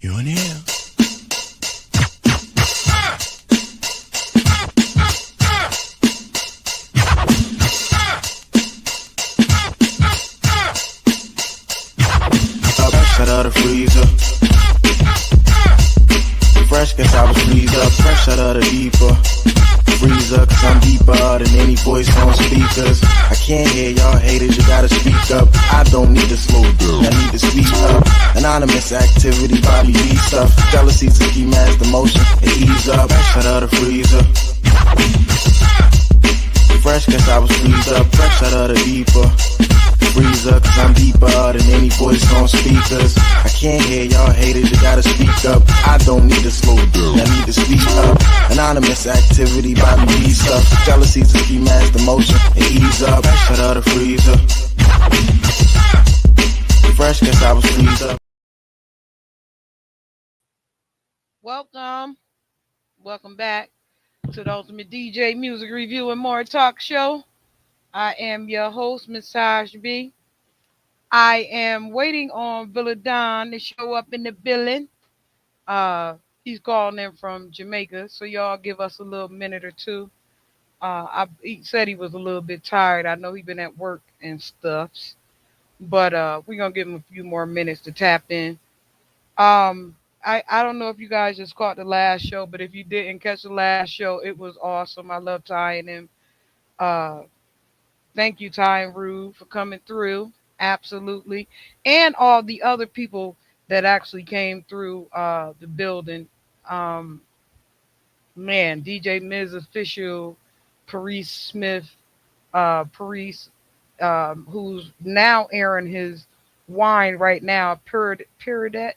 You in here? Fresh out of the freezer. Fresh, guess I was freezed up. Fresh out of the deeper freezer, cause I'm deeper than any voice on speakers. I can't hear y'all haters, you gotta speak up. I don't need to slow down, I need to speak up. Anonymous activity, Bobby B stuff. Jealousy's a key mask, emotion, and ease up. Fresh out of the freezer. Fresh, guess I was freezed up. Fresh out of the deeper freezer, cause I'm deeper than any voice on speakers. I can't hear y'all haters, you gotta speak up. I don't need to slow down, I need to speak up. Anonymous activity, Bobby B stuff. Jealousy's a key mask, emotion, and ease up. Fresh out of the freezer. Fresh, guess I was freezed up. Welcome back to the Ultimate DJ Music Review and More Talk Show. I am your host, Miss Taj B. I am waiting on Villa Don to show up in the building. He's calling in from Jamaica, so y'all give us a little minute or two. He said he was a little bit tired. I know he's been at work and stuff, but we're gonna give him a few more minutes to tap in. I don't know if you guys just caught the last show, but if you didn't catch the last show, it was awesome. I love tying him. Uh, Thank you, Ty and Rude, for coming through. Absolutely. And all the other people that actually came through the building. Um, Man, DJ Miz Official, Paris Smith, Paris, who's now airing his wine right now, Puridet,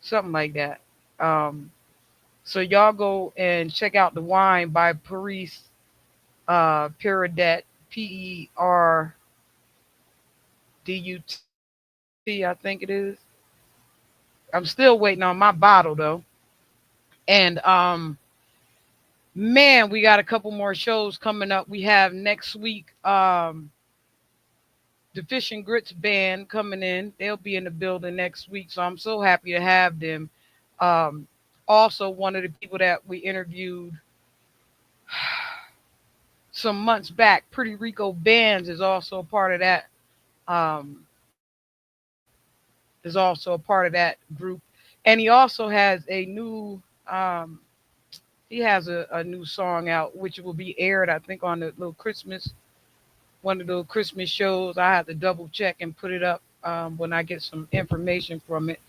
something like that. Um, so y'all go and check out the wine by Paris Puridet, Perdut, I think it is. I'm still waiting on my bottle though. And man, we got a couple more shows coming up. We have next week the Fish and Grits band coming in. They'll be in the building next week, so I'm so happy to have them. Um, Also, one of the people that we interviewed some months back, Pretty Rico Bands, is also a part of that. Um, is also a part of that group, and he also has a new um, he has a new song out, which will be aired, I think, on the little Christmas one of the Christmas shows. I have to double check and put it up when I get some information from it.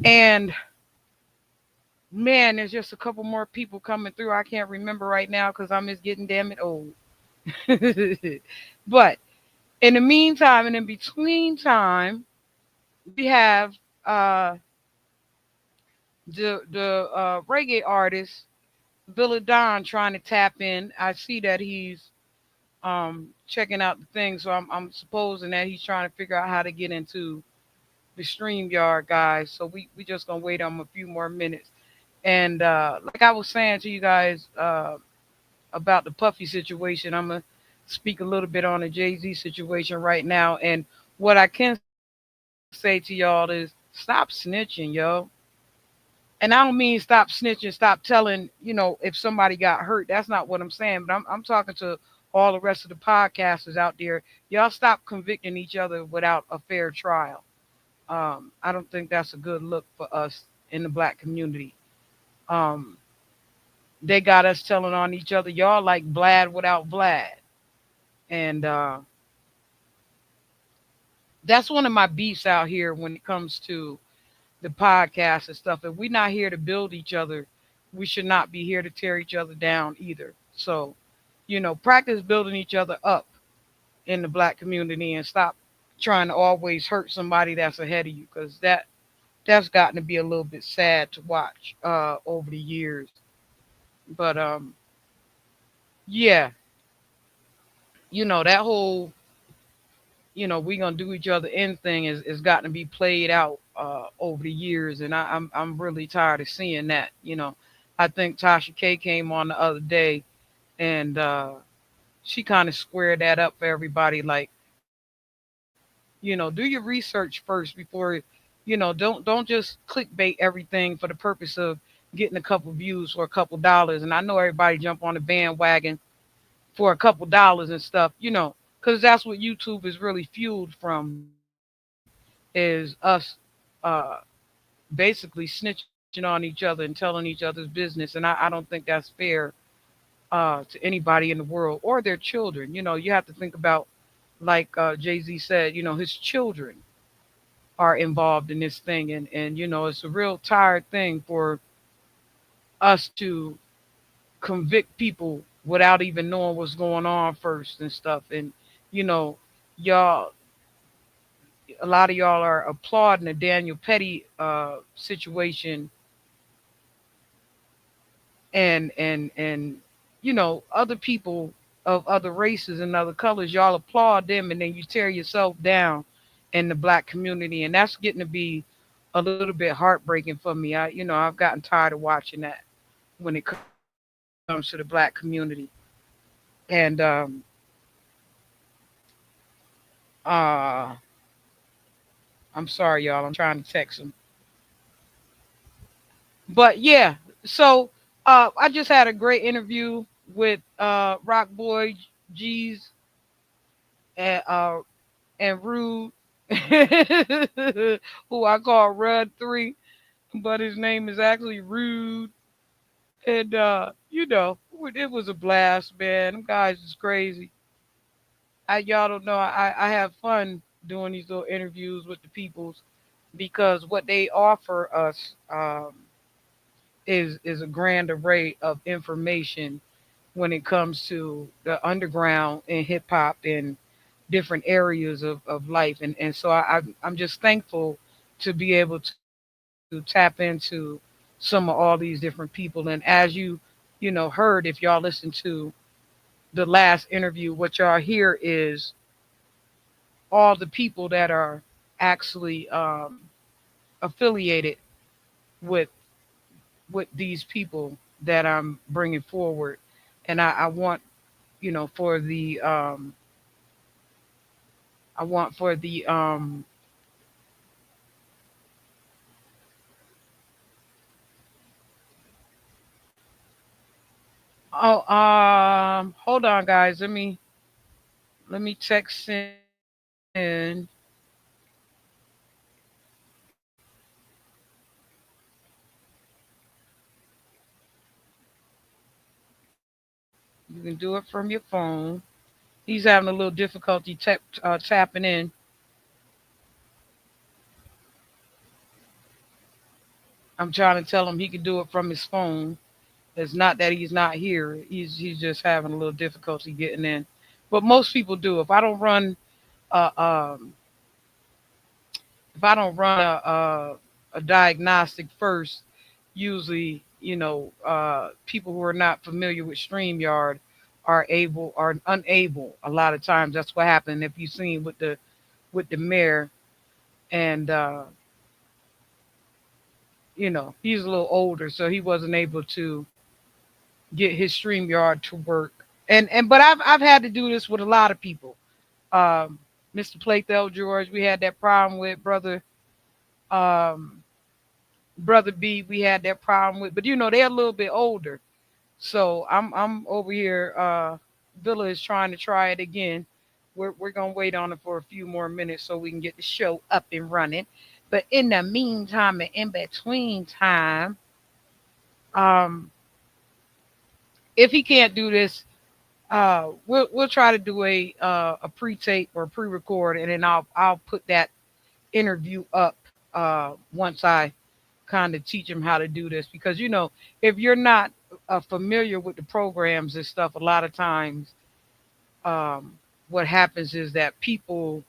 And man, there's just a couple more people coming through. I can't remember right now because I'm just getting damn it old. But in the meantime and in between time, we have uh, the reggae artist Villa Don trying to tap in. I see that he's checking out the thing, so I'm supposing that he's trying to figure out how to get into the StreamYard guys. So we just gonna wait on him a few more minutes. And like I was saying to you guys about the Puffy situation, I'm gonna speak a little bit on the Jay-Z situation right now. And what I can say to y'all is stop snitching, yo. And I don't mean stop snitching, stop telling, if somebody got hurt. That's not what I'm saying. But I'm talking to all the rest of the podcasters out there. Y'all stop convicting each other without a fair trial. I don't think that's a good look for us in the black community. Um, they got us telling on each other, y'all like Vlad without Vlad. And that's one of my beefs out here when it comes to the podcast and stuff. If we're not here to build each other, we should not be here to tear each other down either. So, practice building each other up in the black community and stop trying to always hurt somebody that's ahead of you because that's gotten to be a little bit sad to watch over the years. But yeah, that whole we gonna do each other in thing is gotten to be played out over the years, and I'm really tired of seeing that. I think Tasha K came on the other day, and she kind of squared that up for everybody. Like, do your research first before Don't just clickbait everything for the purpose of getting a couple views or a couple dollars. And I know everybody jump on the bandwagon for a couple dollars and stuff, because that's what YouTube is really fueled from, is us uh basically snitching on each other and telling each other's business. And I don't think that's fair to anybody in the world or their children. You have to think about, like Jay-Z said, his children are involved in this thing. And it's a real tired thing for us to convict people without even knowing what's going on first and stuff. And you know, y'all, a lot of y'all are applauding the Daniel Petty situation, and other people of other races and other colors. Y'all applaud them, and then you tear yourself down in the black community, and that's getting to be a little bit heartbreaking for me. I've gotten tired of watching that when it comes to the black community. And uh I'm sorry, y'all. I'm trying to text them. But yeah, so I just had a great interview with Rock Boy G's and Rude, who I call Rud 3, but his name is actually Rude. And it was a blast, man. Them guys is crazy. Y'all don't know. I have fun doing these little interviews with the peoples, because what they offer us is a grand array of information when it comes to the underground and hip hop and different areas of life. And so I'm just thankful to be able to tap into some of all these different people. And as you heard, if y'all listen to the last interview, what y'all hear is all the people that are actually affiliated with these people that I'm bringing forward. And I want, for the I want for the oh hold on, guys. Let me text in. You can do it from your phone. He's having a little difficulty tapping in. I'm trying to tell him he can do it from his phone. It's not that he's not here. He's just having a little difficulty getting in. But most people do. Uh, um, if I don't run a diagnostic first, usually people who are not familiar with Streamyard are unable. A lot of times that's what happened. If you've seen with the mayor, and he's a little older, so he wasn't able to get his StreamYard to work. And but I've had to do this with a lot of people. Um, Mr. Playthell George, we had that problem with um, brother B. We had that problem with, but they're a little bit older. So I'm over here. Villa is trying to try it again. We're gonna wait on it for a few more minutes so we can get the show up and running. But in the meantime and in between time, um, if he can't do this, we'll try to do a pre-tape or pre-record, and then I'll put that interview up once I kind of teach him how to do this, because if you're not familiar with the programs and stuff, a lot of times um, what happens is that people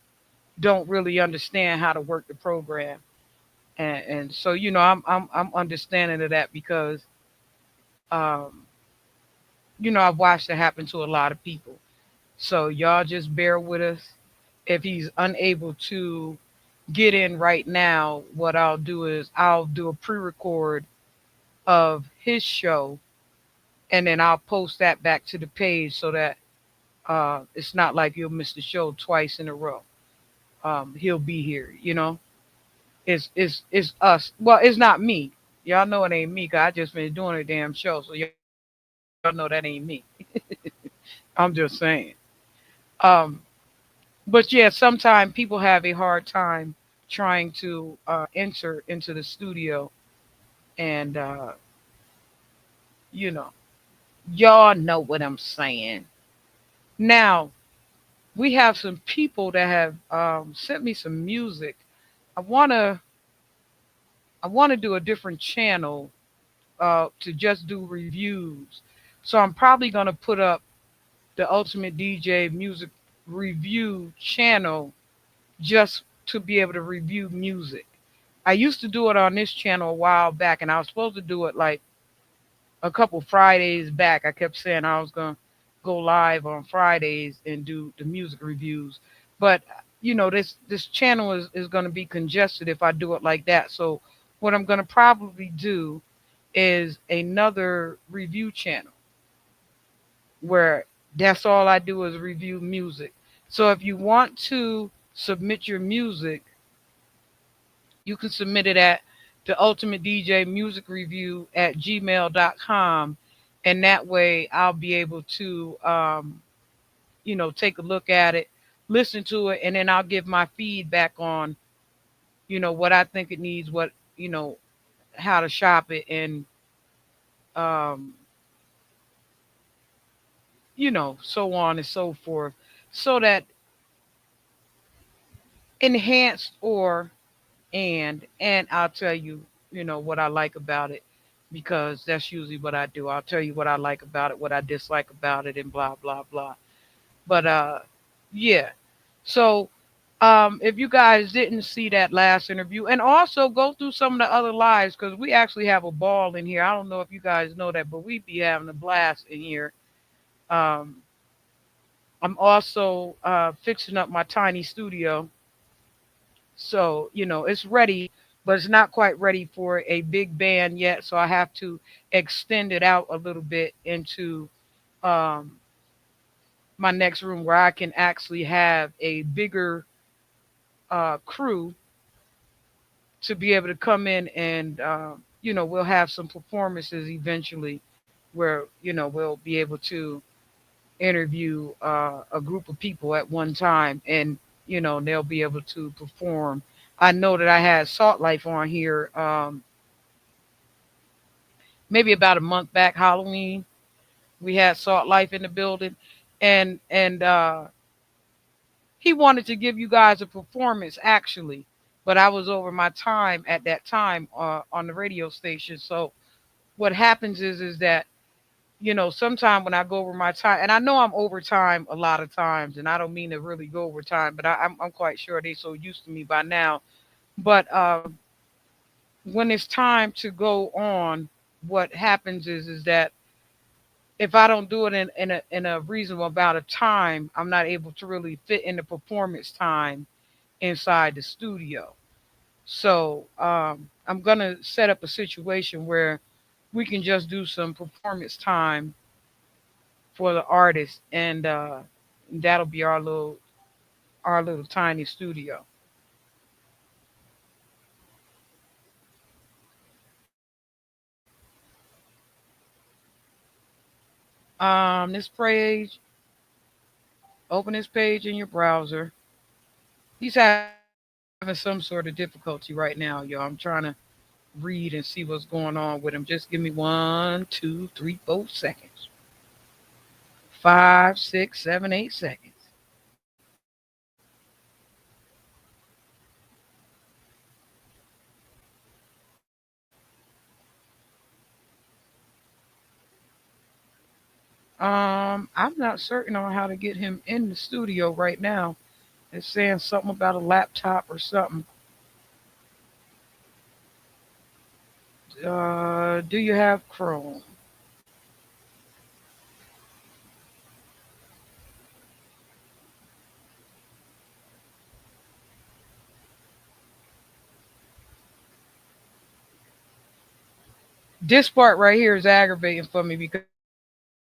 don't really understand how to work the program, and so I'm understanding of that, because um, I've watched it happen to a lot of people. So y'all just bear with us. If he's unable to get in right now, what I'll do is I'll do a pre-record of his show, and then I'll post that back to the page, so that it's not like you'll miss the show twice in a row. He'll be here. It's us. Well, it's not me. Y'all know it ain't me, 'cause I just been doing a damn show, so y'all know that ain't me. I'm just saying. Um, but yeah, sometimes people have a hard time trying to enter into the studio, and you know, y'all know what I'm saying. Now we have some people that have sent me some music. I wanna I wanna do a different channel to just do reviews. So I'm probably gonna put up the Ultimate DJ Music Review channel just to be able to review music. I used to do it on this channel a while back, and I was supposed to do it like a couple Fridays back. I kept saying I was gonna go live on Fridays and do the music reviews, but this channel is gonna be congested if I do it like that. So what I'm gonna probably do is another review channel where that's all I do is review music. So if you want to submit your music, you can submit it at the Ultimate DJ Music Review at gmail.com. And that way I'll be able to, take a look at it, listen to it, and then I'll give my feedback on, what I think it needs, how to shop it, and, um, so on and so forth. So that enhanced or and I'll tell you, what I like about it, because that's usually what I do. I'll tell you what I like about it, what I dislike about it, and blah blah blah. But yeah. So if you guys didn't see that last interview, and also go through some of the other lives, because we actually have a ball in here. I don't know if you guys know that, but we be having a blast in here. Um, I'm also fixing up my tiny studio. So, it's ready, but it's not quite ready for a big band yet. So I have to extend it out a little bit into um, my next room where I can actually have a bigger crew to be able to come in, and, we'll have some performances eventually where, we'll be able to interview a group of people at one time, and they'll be able to perform. I know that I had Salt Life on here maybe about a month back, Halloween. We had Salt Life in the building, and he wanted to give you guys a performance actually, but I was over my time at that time on the radio station. So what happens is that sometime when I go over my time, and I know I'm over time a lot of times, and I don't mean to really go over time, but I'm quite sure they're so used to me by now. But when it's time to go on, what happens is that if I don't do it in a reasonable amount of time, I'm not able to really fit in the performance time inside the studio. So I'm gonna set up a situation where we can just do some performance time for the artist, and that'll be our little tiny studio. This page, open this page in your browser. He's having some sort of difficulty right now, y'all. I'm trying to read and see what's going on with him. Just give me 1, 2, 3, 4 seconds. 5, 6, 7, 8 seconds. I'm not certain on how to get him in the studio right now. It's saying something about a laptop or something. Do you have Chrome? This part right here is aggravating for me because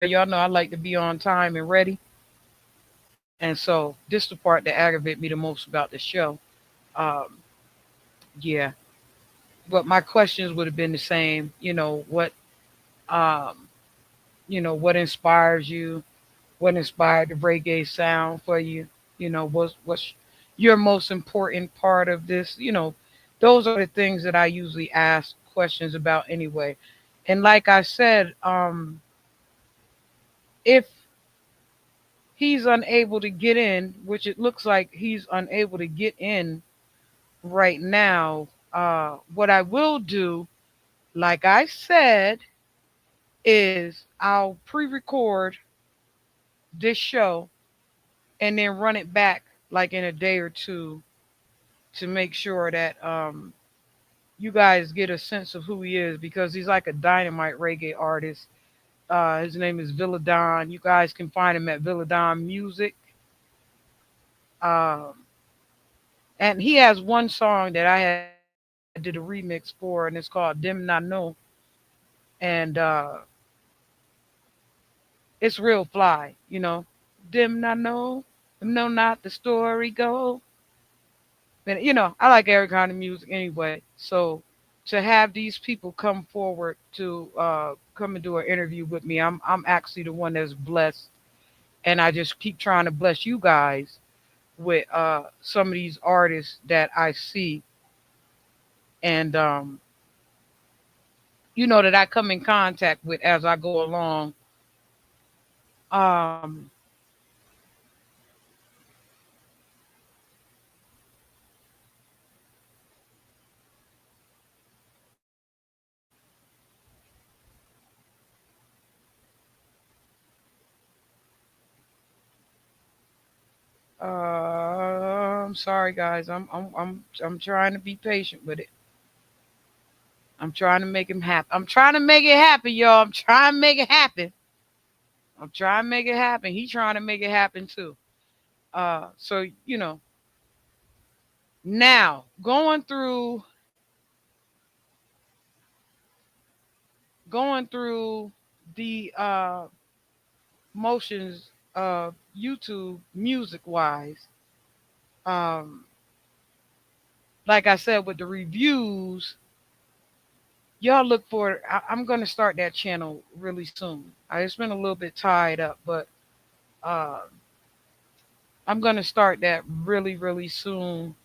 y'all know I like to be on time and ready. And so this is the part that aggravates me the most about the show. Um, Yeah, but my questions would have been the same. Um, what inspires you? What inspired the reggae sound for you? What's your most important part of this? Those are the things that I usually ask questions about anyway. And like I said, if he's unable to get in, which it looks like he's unable to get in right now, what I will do, like I said, is I'll pre-record this show and then run it back like in a day or two to make sure that you guys get a sense of who he is because he's like a dynamite reggae artist. His name is Villadon. You guys can find him at Villadon Music. Um, and he has one song that I had did a remix for, and it's called Dim Nano. And it's real fly. Dim Nano, no, not the story go. And I like every kind of music anyway. So to have these people come forward to come and do an interview with me, I'm actually the one that's blessed, and I just keep trying to bless you guys with some of these artists that I see, and that I come in contact with as I go along. Um, I'm sorry, guys. I'm trying to be patient with it. I'm trying to make him happen. I'm trying to make it happen, y'all. I'm trying to make it happen. I'm trying to make it happen. He's trying to make it happen too. So now going through the motions of YouTube music wise. Um, like I said with the reviews, y'all look for it. I'm gonna start that channel really soon. It's been a little bit tied up, but uh, I'm gonna start that really, really soon,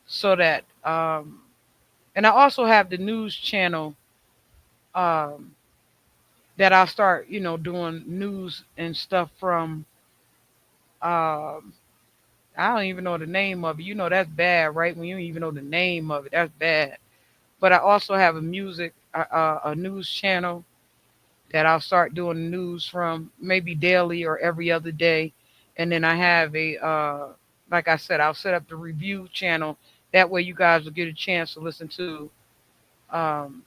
so that and I also have the news channel um, that I'll start, doing news and stuff from. Um, I don't even know the name of it. That's bad, right? When you don't even know the name of it, that's bad. But I also have a news channel that I'll start doing the news from, maybe daily or every other day. And then I have like I said, I'll set up the review channel. That way, you guys will get a chance to listen to um,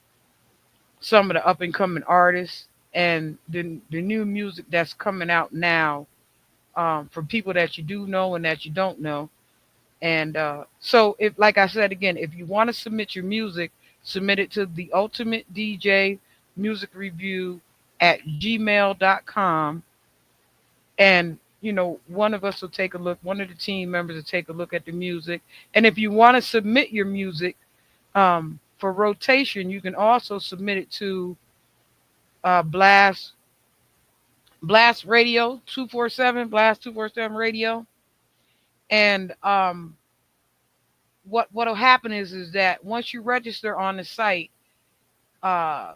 some of the up and coming artists and the new music that's coming out now, from people that you do know and that you don't know. And so, if, like I said again, if you want to submit your music, submit it to the Ultimate DJ Music Review at gmail.com. And one of us will take a look. One of the team members will take a look at the music. And if you want to submit your music for rotation, you can also submit it to Blast Radio 247, Blast 247 Radio. And what'll happen is that once you register on the site, uh,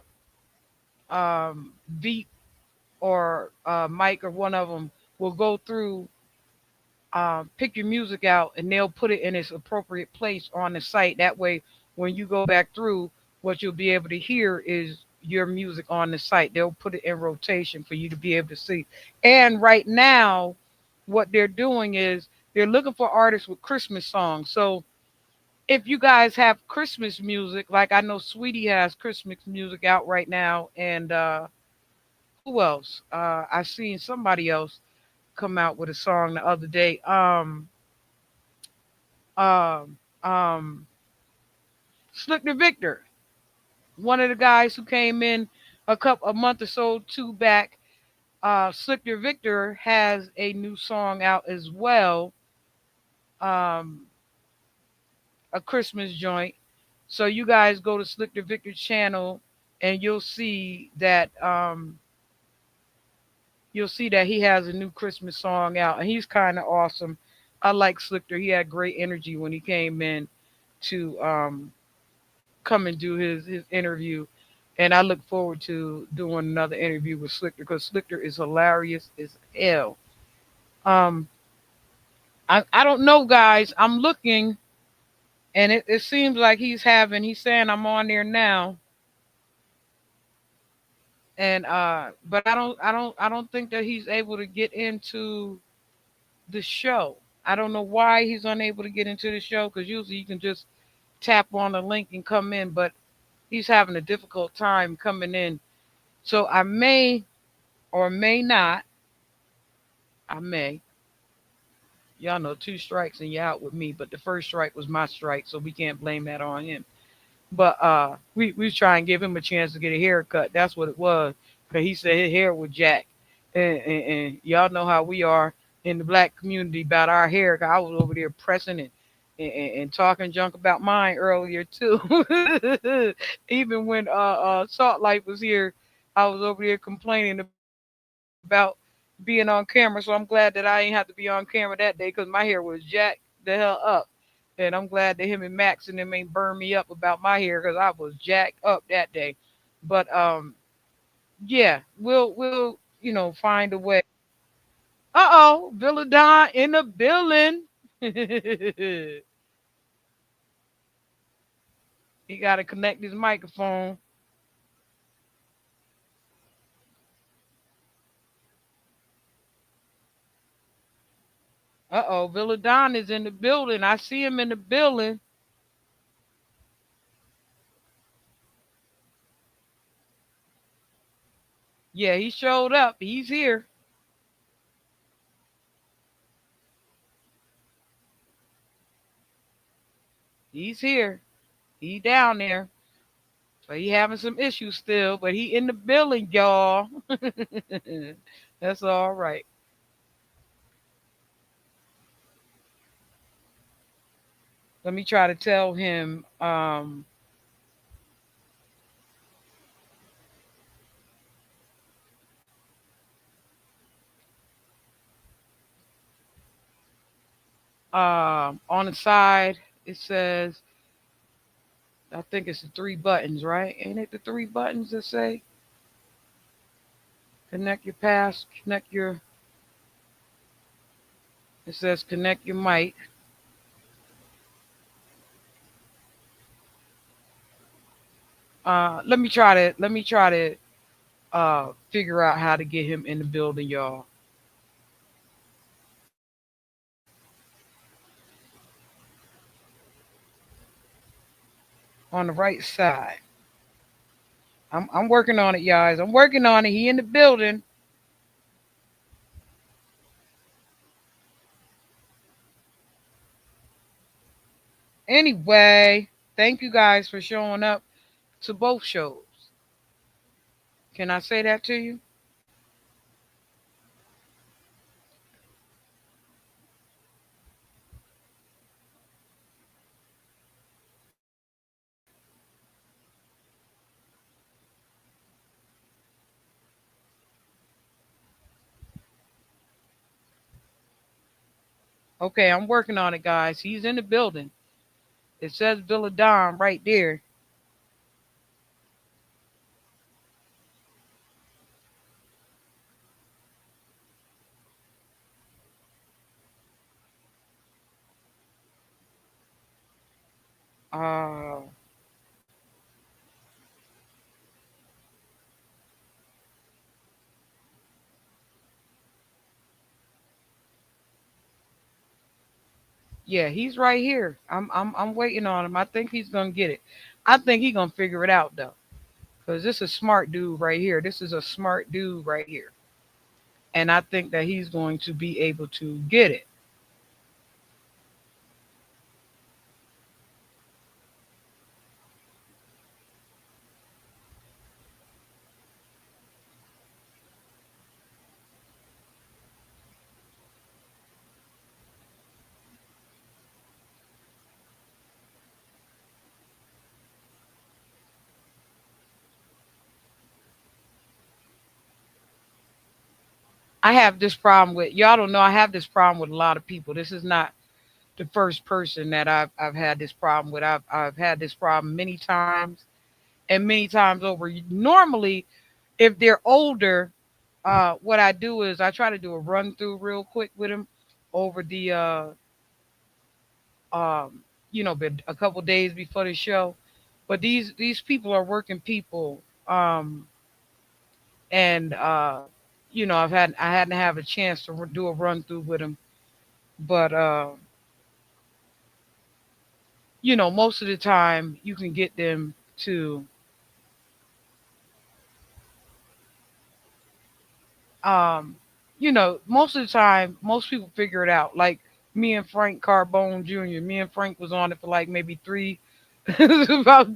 Veep or Mike or one of them will go through, pick your music out, and they'll put it in its appropriate place on the site. That way, when you go back through, what you'll be able to hear is your music on the site. They'll put it in rotation for you to be able to see. And right now, what they're doing is they're looking for artists with Christmas songs. So if you guys have Christmas music, like I know Sweetie has Christmas music out right now, and who else? I seen somebody else come out with a song the other day. Um, um, Slick the Victor, one of the guys who came in a month or so two back. Slick the Victor has a new song out as well, um, a Christmas joint. So you guys go to Slick the Victor's channel, and you'll see that he has a new Christmas song out, and he's kind of awesome. I like Slicker. He had great energy when he came in to come and do his interview, and I look forward to doing another interview with Slicker because Slicker is hilarious as hell. Um, I don't know, guys. I'm looking, and it seems like he's saying I'm on there now, and but I don't think that he's able to get into the show. I don't know why he's unable to get into the show because usually you can just tap on the link and come in, but he's having a difficult time coming in. So I may or may not, I may. Y'all know two strikes and you're out with me, but the first strike was my strike, so we can't blame that on him. But we was trying to give him a chance to get a haircut. That's what it was. Cause he said his hair was jacked. And y'all know how we are in the black community about our hair. 'Cause I was over there pressing it and talking junk about mine earlier too. Even when Salt Life was here, I was over there complaining about being on camera. So I'm glad that I ain't have to be on camera that day because my hair was jacked the hell up. And I'm glad that him and Max and them ain't burned me up about my hair because I was jacked up that day. But yeah, we'll find a way. Uh-oh, Villadon in the building. He got to connect his microphone. Uh-oh, Villadon is in the building. I see him in the building. Yeah, he showed up. He's here. He's here. He down there. So he having some issues still, but he in the building, y'all. That's all right. Let me try to tell him on the side it says, I think it's the three buttons, right? Ain't it the three buttons that say connect your pass, connect your, it says connect your mic. Let me try to figure out how to get him in the building, y'all. On the right side. I'm working on it, guys. I'm working on it. He in the building. Anyway, thank you guys for showing up to both shows. Can I say that to you? Okay, I'm working on it, guys. He's in the building. It says Villadon right there. Uh, yeah, he's right here. I'm waiting on him. I think he's gonna get it. I think he's gonna figure it out though, because this is a smart dude right here. This is a smart dude right here, and I think that he's going to be able to get it. I have this problem with y'all don't know I have this problem with a lot of people. This is not the first person that I've had this problem with. I've had this problem many times and many times over. Normally, if they're older, what I do is I try to do a run through real quick with them over the um, a couple days before the show. But these people are working people, and I hadn't have a chance to do a run through with them. But most of the time you can get them to, um, most of the time most people figure it out. Like me and Frank Carbone Jr. Me and Frank was on it for like maybe about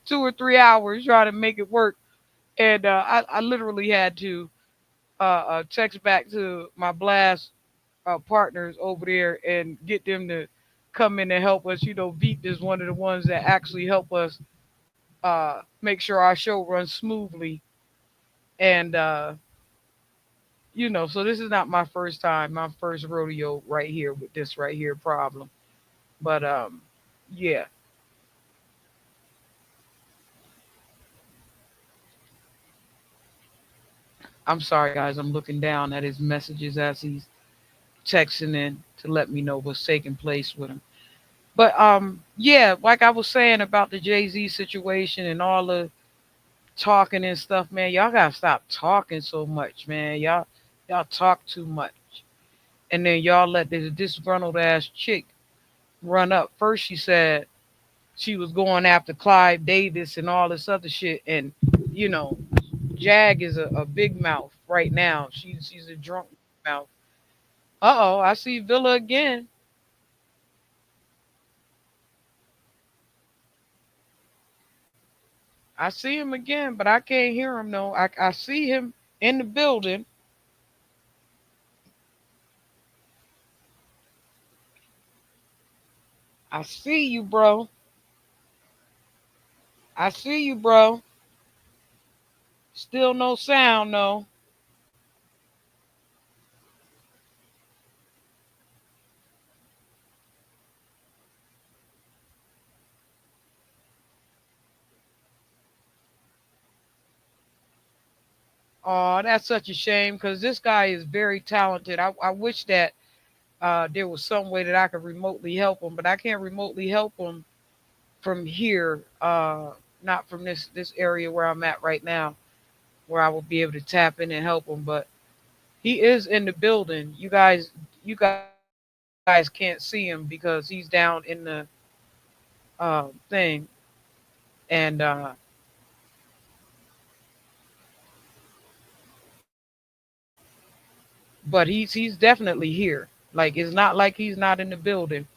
2 or 3 hours trying to make it work, and I literally had to text back to my blast partners over there and get them to come in and help us. Veep is one of the ones that actually help us make sure our show runs smoothly. And so this is not my first time, my first rodeo right here with this right here problem. But yeah, I'm sorry guys. I'm looking down at his messages as he's texting in to let me know what's taking place with him. But yeah, like I was saying about the Jay-Z situation and all the talking and stuff, man, y'all gotta stop talking so much, man. Y'all talk too much. And then y'all let this disgruntled ass chick run up. First she said she was going after Clive Davis and all this other shit. And you know, Jag is a big mouth right now. She's a drunk mouth. Uh oh, I see Villa again. I see him again, but I can't hear him. No, I see him in the building. I see you, bro. I see you, bro. Still no sound, no. Oh, that's such a shame because this guy is very talented. I wish that there was some way that I could remotely help him, but I can't remotely help him from here, not from this area where I'm at right now, where I will be able to tap in and help him. But he is in the building. You guys can't see him because he's down in the thing, and but he's definitely here. Like it's not like he's not in the building.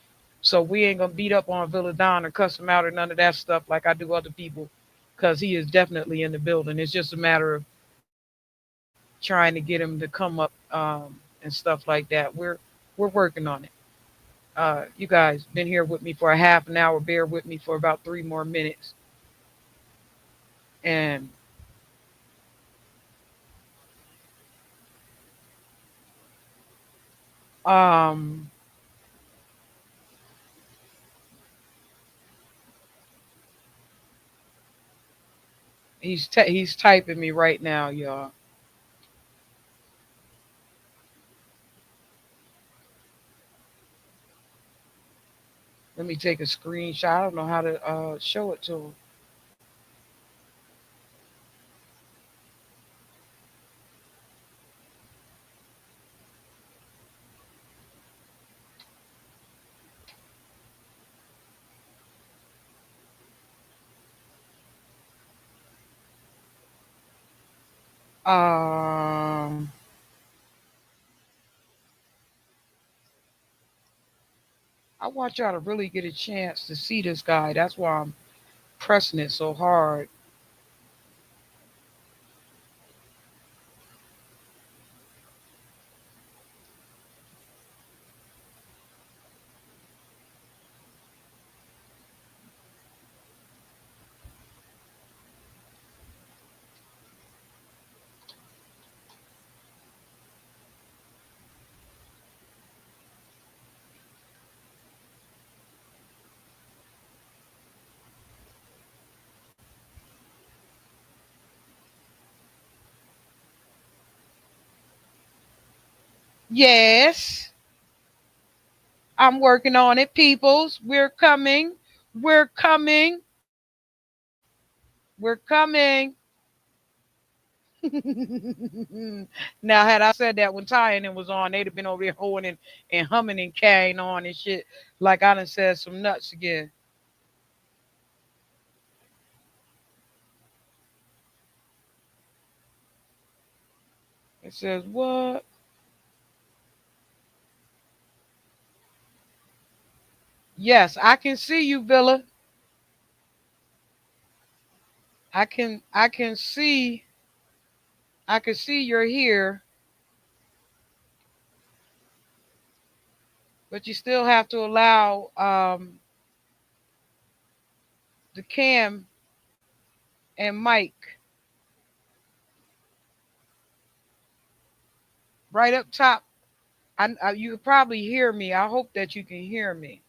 So we ain't gonna beat up on Villadon or cuss him out or none of that stuff like I do other people, because he is definitely in the building. It's just a matter of trying to get him to come up and stuff like that. We're working on it. You guys been here with me for a half an hour. Bear with me for about 3 more minutes, and um, he's typing me right now, y'all. Let me take a screenshot. I don't know how to show it to him. Um, I want y'all to really get a chance to see this guy. That's why I'm pressing it so hard. Yes, I'm working on it, peoples. We're coming. We're coming. We're coming. Now, had I said that when Ty and it was on, they'd have been over here hoeing and humming and carrying on and shit. Like I done said some nuts again. It says, what? Yes, I can see you, Villa. I can see you're here, but you still have to allow the cam and mic right up top. You could probably hear me. I hope that you can hear me.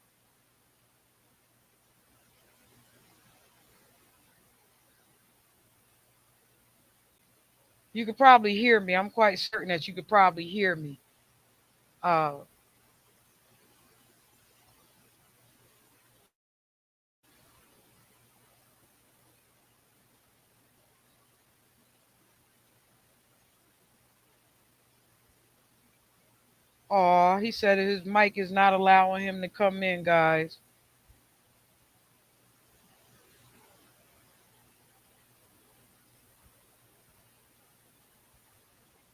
You could probably hear me. I'm quite certain that you could probably hear me. Uh, oh, he said his mic is not allowing him to come in, guys.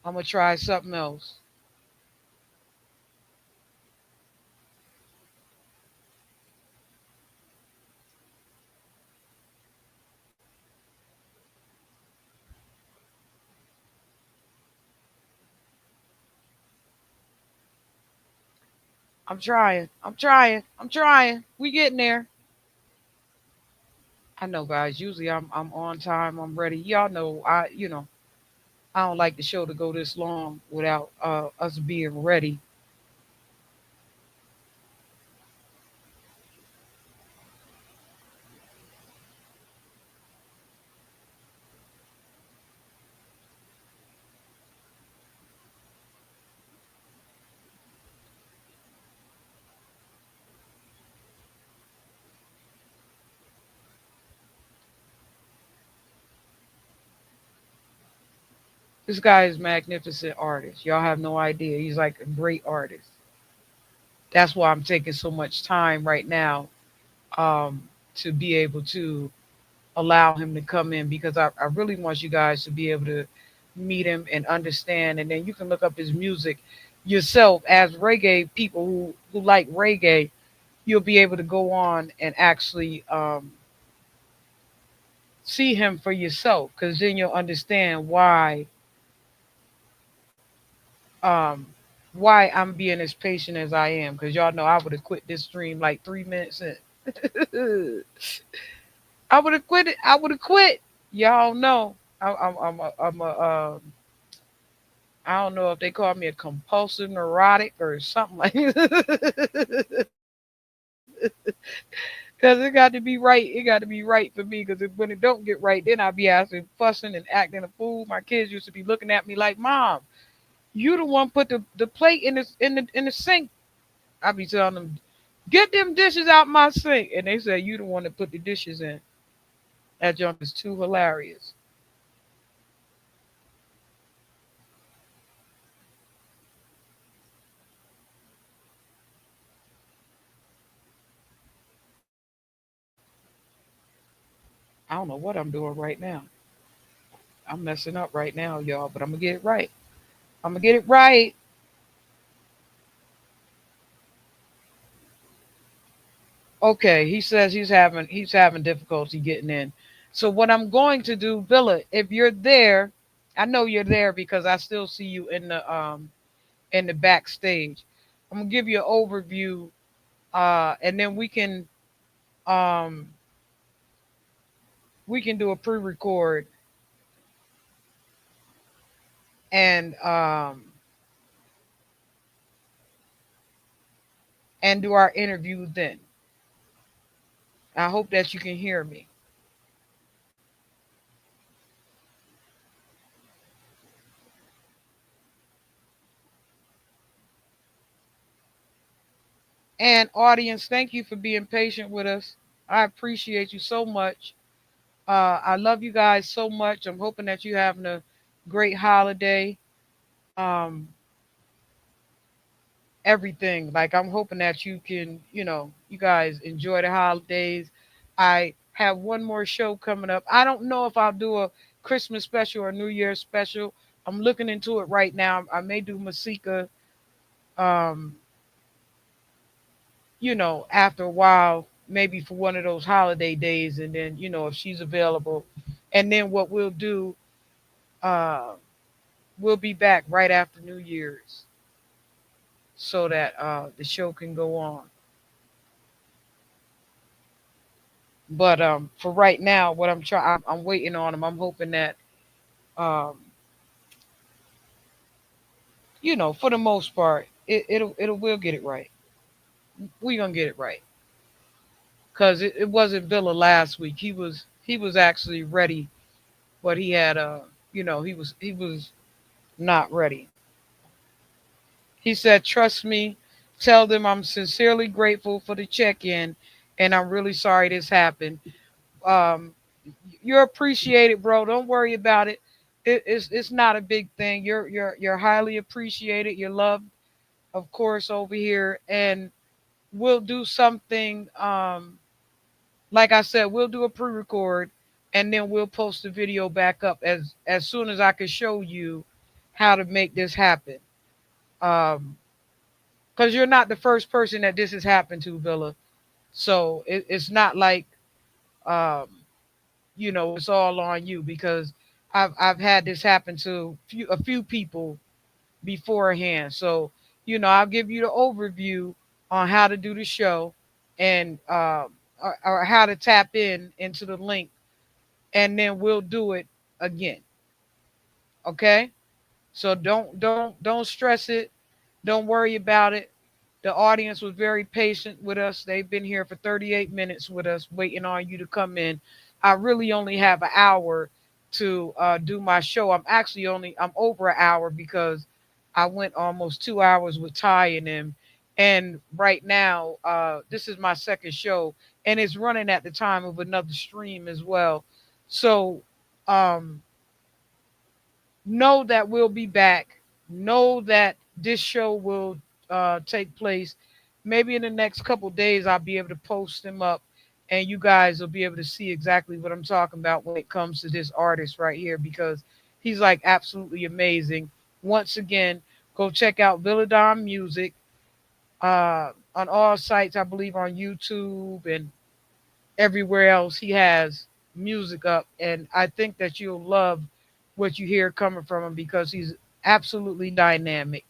I'm gonna try something else. I'm trying. I'm trying. I'm trying. We getting there. I know, guys. Usually I'm on time. I'm ready. Y'all know I don't like the show to go this long without us being ready. This guy is magnificent artist. Y'all have no idea. He's like a great artist. That's why I'm taking so much time right now to be able to allow him to come in because I really want you guys to be able to meet him and understand. And then you can look up his music yourself as reggae people who like reggae. You'll be able to go on and actually see him for yourself because then you'll understand um, why I'm being as patient as I am. Because y'all know I would have quit this stream like 3 minutes in. I would have quit it. I would have quit. Y'all know. I don't know if they call me a compulsive neurotic or something like that. Because it got to be right. It got to be right for me. Because when it don't get right, then I'll be asking, fussing, and acting a fool. My kids used to be looking at me like, "Mom, you the one put the plate in the sink." I be telling them, "Get them dishes out my sink," and they say, "You the one that put the dishes in." That junk is too hilarious. I don't know what I'm doing right now. I'm messing up right now, y'all, but I'm gonna get it right. I'm gonna get it right. Okay, he says he's having difficulty getting in. So what I'm going to do, Villa, if you're there, I know you're there because I still see you in the backstage. I'm gonna give you an overview, and then um we can do a pre-record and and do our interview then. I hope that you can hear me. And audience, thank you for being patient with us. I appreciate you so much. I love you guys so much. I'm hoping that you're having a great holiday. Um, Everything. Like I'm hoping that you can, you guys enjoy the holidays. I have one more show coming up. I don't know if I'll do a Christmas special or New Year's special. I'm looking into it right now. I may do Masika, um, after a while, maybe for one of those holiday days, and then, if she's available. And then what we'll do, uh, we'll be back right after New Year's so that the show can go on. But for right now, what I'm trying, I'm waiting on him. I'm hoping that, um, for the most part, it'll will get it right. We gonna get it right because it wasn't Villa last week. He was actually ready, but he had he was not ready. He said, "Trust me, tell them I'm sincerely grateful for the check-in, and I'm really sorry this happened. Um, you're appreciated, bro. Don't worry about it. It's not a big thing. You're highly appreciated. You're loved, of course, over here, and we'll do something. Like I said, we'll do a pre-record, and then we'll post the video back up as soon as I can show you how to make this happen. Um, because you're not the first person that this has happened to, Villa. So it's not like um, it's all on you because I've had this happen to a few people beforehand. So, I'll give you the overview on how to do the show and or how to tap in into the link, and then we'll do it again. Okay? So don't stress it. Don't worry about it. The audience was very patient with us. They've been here for 38 minutes with us, waiting on you to come in. I really only have an hour to do my show. I'm over an hour because I went almost 2 hours with Ty and them. And right now, this is my second show, and it's running at the time of another stream as well. So um, know that we'll be back. Know that this show will take place. Maybe in the next couple days, I'll be able to post them up, and you guys will be able to see exactly what I'm talking about when it comes to this artist right here because he's like absolutely amazing. Once again, go check out Villadon Music on all sites, I believe on YouTube and everywhere else. He has music up, and I think that you'll love what you hear coming from him because he's absolutely dynamic.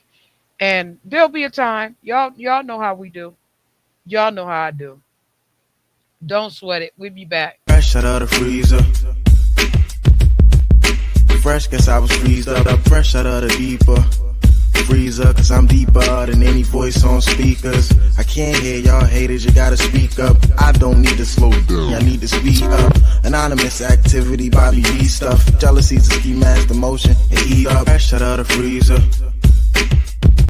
And there'll be a time, y'all know how we do. Y'all know how I do. Don't sweat it. We'll be back. Fresh out of the freezer. Fresh, guess I was freezed up. Fresh out of the deeper freezer, cause I'm deeper than any voice on speakers. I can't hear y'all haters, you gotta speak up. I don't need to slow down, I need to speed up. Anonymous activity, Bobby B stuff. Jealousy's a ski mask, the motion, and eat up. Fresh out of the freezer.